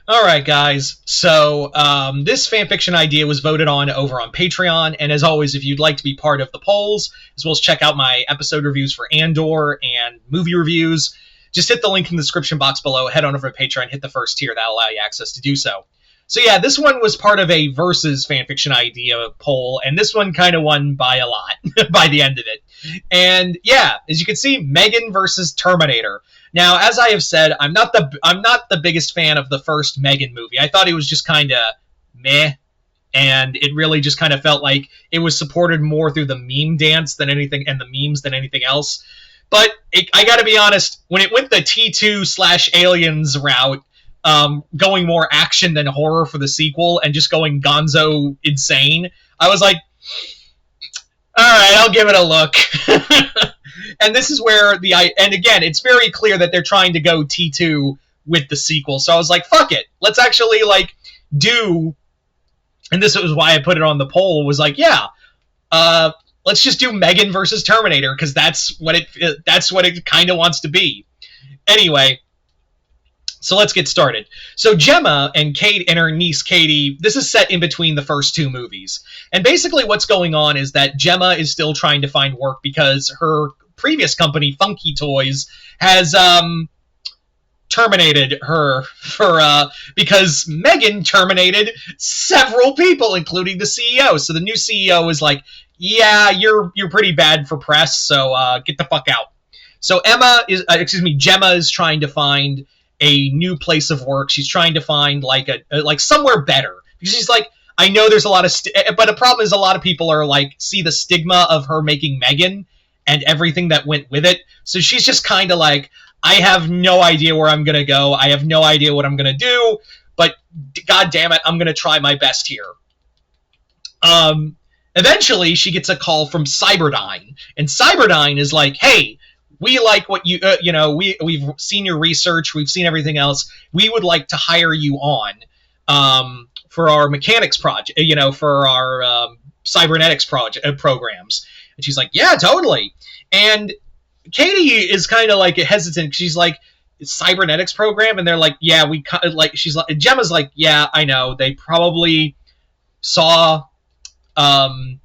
All right, guys. So this fanfiction idea was voted on over on Patreon, and as always, if you'd like to be part of the polls, as well as check out my episode reviews for Andor and movie reviews, just hit the link in the description box below. Head on over to Patreon, hit the first tier. That'll allow you access to do so. So yeah, this one was part of a versus fanfiction idea poll, and this one kind of won by a lot by the end of it. And yeah, as you can see, M3GEN versus Terminator. Now, as I have said, I'm not the biggest fan of the first M3GEN movie. I thought it was just kind of meh, and it really just kind of felt like it was supported more through the meme dance than anything, and the memes than anything else. But I got to be honest, when it went the T2/Aliens route, going more action than horror for the sequel, and just going gonzo insane, I was like, all right, I'll give it a look. And this is where and again, it's very clear that they're trying to go T2 with the sequel. So I was like, fuck it. Let's actually do, and this was why I put it on the poll, was like, yeah, let's just do M3GEN versus Terminator, because that's what it kind of wants to be. Anyway, so let's get started. So Gemma and Kate and her niece Katie, this is set in between the first two movies. And basically what's going on is that Gemma is still trying to find work because her previous company, Funky Toys, has terminated her because M3GEN terminated several people, including the CEO. So the new CEO is like, yeah, you're pretty bad for press, so get the fuck out. So Gemma is trying to find a new place of work. She's trying to find like somewhere better, because she's like, I know there's a lot of but the problem is a lot of people are like, see the stigma of her making M3GEN and everything that went with it. So she's just kind of like, I have no idea where I'm gonna go. I have no idea what I'm gonna do, but god damn it, I'm gonna try my best here. Eventually she gets a call from Cyberdyne, and Cyberdyne is like, hey, we like what we've seen your research, we've seen everything else. We would like to hire you on for our mechanics project, for our cybernetics programs. And she's like, yeah, totally. And Katie is kind of like hesitant. She's like, cybernetics program? And they're like, yeah, she's like, Gemma's like, yeah, I know. They probably saw M3GEN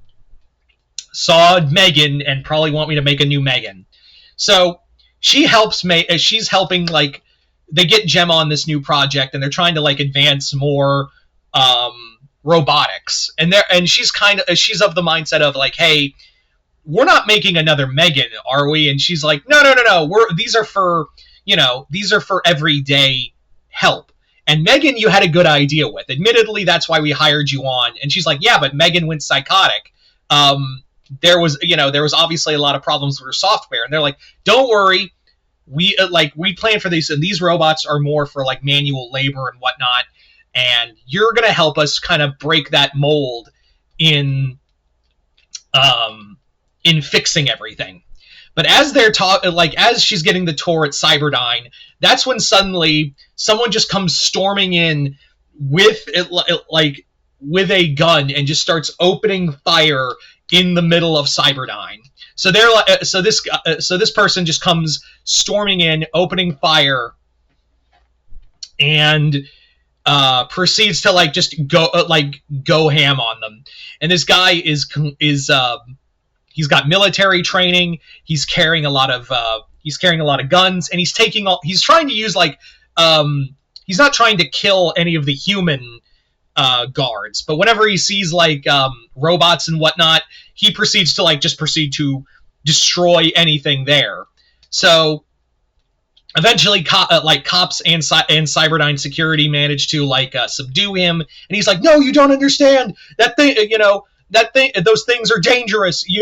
and probably want me to make a new M3GEN. So she's helping, like, they get Gemma on this new project, and they're trying to like advance more robotics. And she's of the mindset of like, hey, we're not making another M3GEN, are we? And she's like, no. These are for everyday help. And M3GEN, you had a good idea with. Admittedly, that's why we hired you on. And she's like, yeah, but M3GEN went psychotic. There was obviously a lot of problems with her software, and they're like, don't worry, we plan for these, and these robots are more for like manual labor and whatnot, and you're gonna help us kind of break that mold in fixing everything. But as they're as she's getting the tour at Cyberdyne, that's when suddenly someone just comes storming in with a gun and just starts opening fire in the middle of Cyberdyne. So they're like, so this person just comes storming in, opening fire, and proceeds to like just go ham on them. And this guy is he's got military training. He's carrying a lot of guns, and he's trying to use he's not trying to kill any of the human guards, but whenever he sees robots and whatnot, he proceeds to destroy anything there. So eventually cops and Cyberdyne security manage to subdue him, and he's like, no, you don't understand that thing, those things are dangerous. We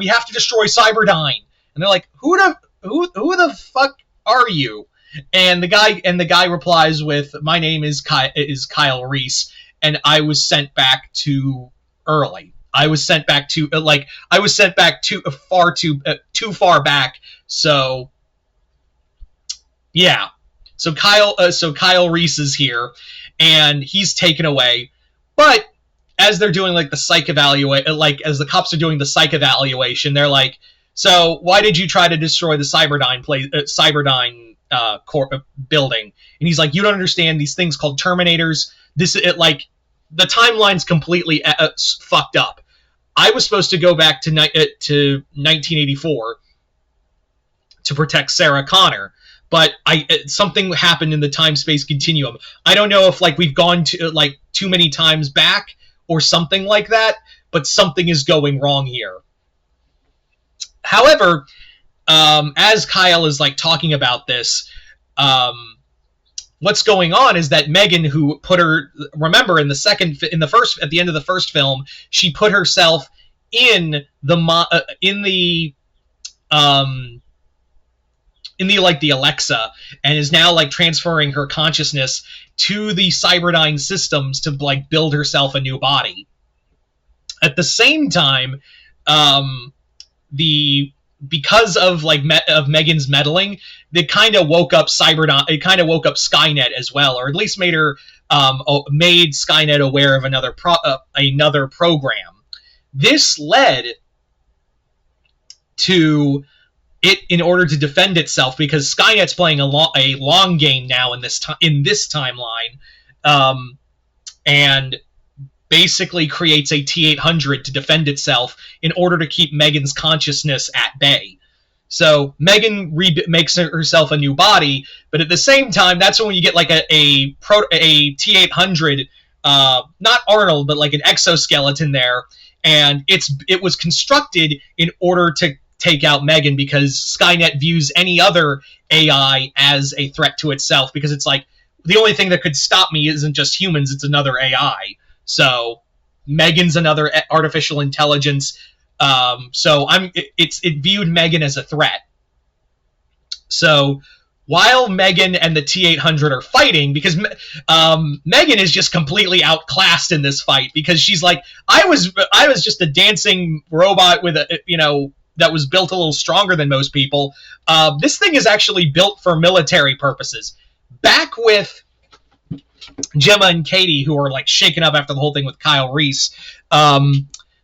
have to destroy Cyberdyne. And they're like, who the fuck are you? And the guy replies with, my name is Kyle Reese, and I was sent back too early. I was sent back too far back. So yeah. So Kyle Reese is here, and he's taken away. But as they're doing the psych as the cops are doing the psych evaluation, they're like, so why did you try to destroy the Cyberdyne building, and he's like, "You don't understand these things called Terminators. Like the timeline's completely fucked up. I was supposed to go back to 1984 to protect Sarah Connor, but something happened in the time-space continuum. I don't know if like we've gone to like too many times back or something like that, but something is going wrong here." However, as Kyle is like talking about this, what's going on is that Megan, who put her, remember at the end of the first film, she put herself in the like the Alexa, and is now like transferring her consciousness to the Cyberdyne systems to like build herself a new body. At the same time, because of like of Megan's meddling, it kind of woke up Cyberdyne. It kind of woke up Skynet as well, or at least made Skynet aware of another program. This led to it in order to defend itself, because Skynet's playing a long game now in this timeline, and basically creates a T-800 to defend itself in order to keep Megan's consciousness at bay. So Megan makes herself a new body, but at the same time, that's when you get like a T-800, not Arnold, but like an exoskeleton there, and it was constructed in order to take out Megan, because Skynet views any other AI as a threat to itself, because it's like, the only thing that could stop me isn't just humans, it's another AI. So Megan's another artificial intelligence. So it viewed Megan as a threat. So while Megan and the T-800 are fighting, because Megan is just completely outclassed in this fight, because she's like, I was just a dancing robot with that was built a little stronger than most people. This thing is actually built for military purposes. Back with Gemma and Katie, who are like shaken up after the whole thing with Kyle Reese,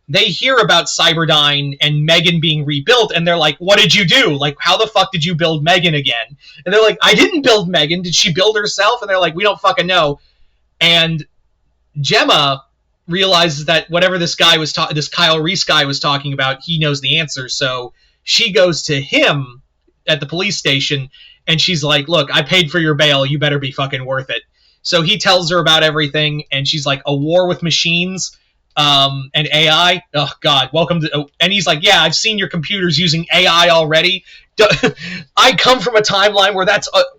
they hear about Cyberdyne and Megan being rebuilt, and they're like, "What did you do? Like, how the fuck did you build Megan again?" And they're like, "I didn't build Megan. Did she build herself?" And they're like, "We don't fucking know." And Gemma realizes that whatever this Kyle Reese guy was talking about, he knows the answer. So she goes to him at the police station, and she's like, "Look, I paid for your bail. You better be fucking worth it." So he tells her about everything, and she's like, "A war with machines and AI? Oh, God, welcome to..." And he's like, "Yeah, I've seen your computers using AI already. I come from a timeline where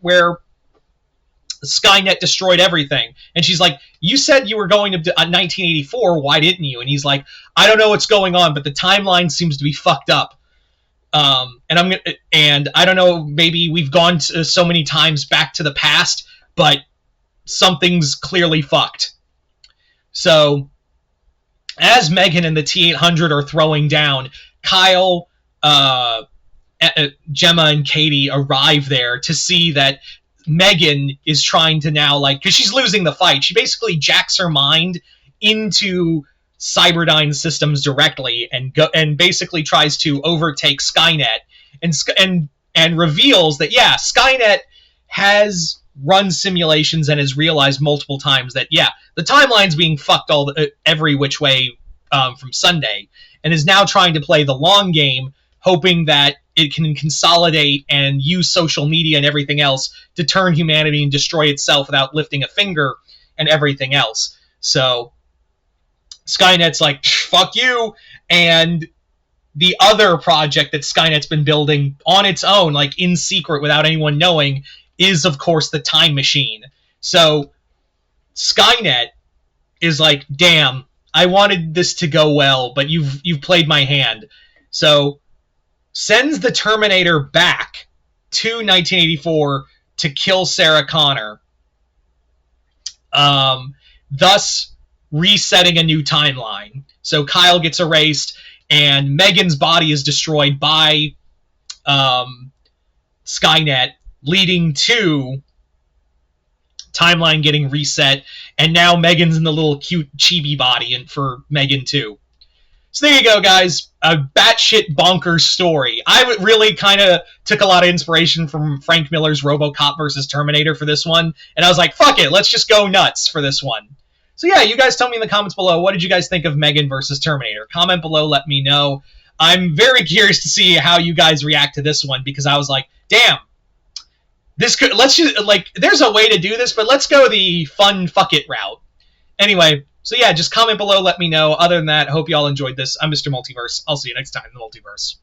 where Skynet destroyed everything." And she's like, "You said you were going to 1984. Why didn't you?" And he's like, "I don't know what's going on, but the timeline seems to be fucked up. And I don't know, maybe we've gone so many times back to the past, but something's clearly fucked." So as Megan and the T-800 are throwing down, Kyle, Gemma, and Katie arrive there to see that Megan is trying to now, like, because she's losing the fight, she basically jacks her mind into Cyberdyne systems directly and basically tries to overtake Skynet, and reveals that, yeah, Skynet has run simulations and has realized multiple times that, yeah, the timeline's being fucked every which way from Sunday, and is now trying to play the long game, hoping that it can consolidate and use social media and everything else to turn humanity and destroy itself without lifting a finger and everything else. So Skynet's like, "Fuck you," and the other project that Skynet's been building on its own, like in secret without anyone knowing, is of course the time machine. So Skynet is like, "Damn, I wanted this to go well, but you've played my hand." So sends the Terminator back to 1984 to kill Sarah Connor, thus resetting a new timeline. So Kyle gets erased, and Megan's body is destroyed by Skynet, leading to timeline getting reset, and now Megan's in the little cute chibi body and for Megan too. So there you go, guys. A batshit bonkers story. I really kind of took a lot of inspiration from Frank Miller's RoboCop versus Terminator for this one, and I was like, fuck it, let's just go nuts for this one. So yeah, you guys tell me in the comments below, what did you guys think of M3GEN versus Terminator? Comment below, let me know. I'm very curious to see how you guys react to this one, because I was like, damn, this could, let's just, like, there's a way to do this, but let's go the fun fuck it route. Anyway, so yeah, just comment below, let me know. Other than that, hope you all enjoyed this. I'm Mr. Multiverse. I'll see you next time in the Multiverse.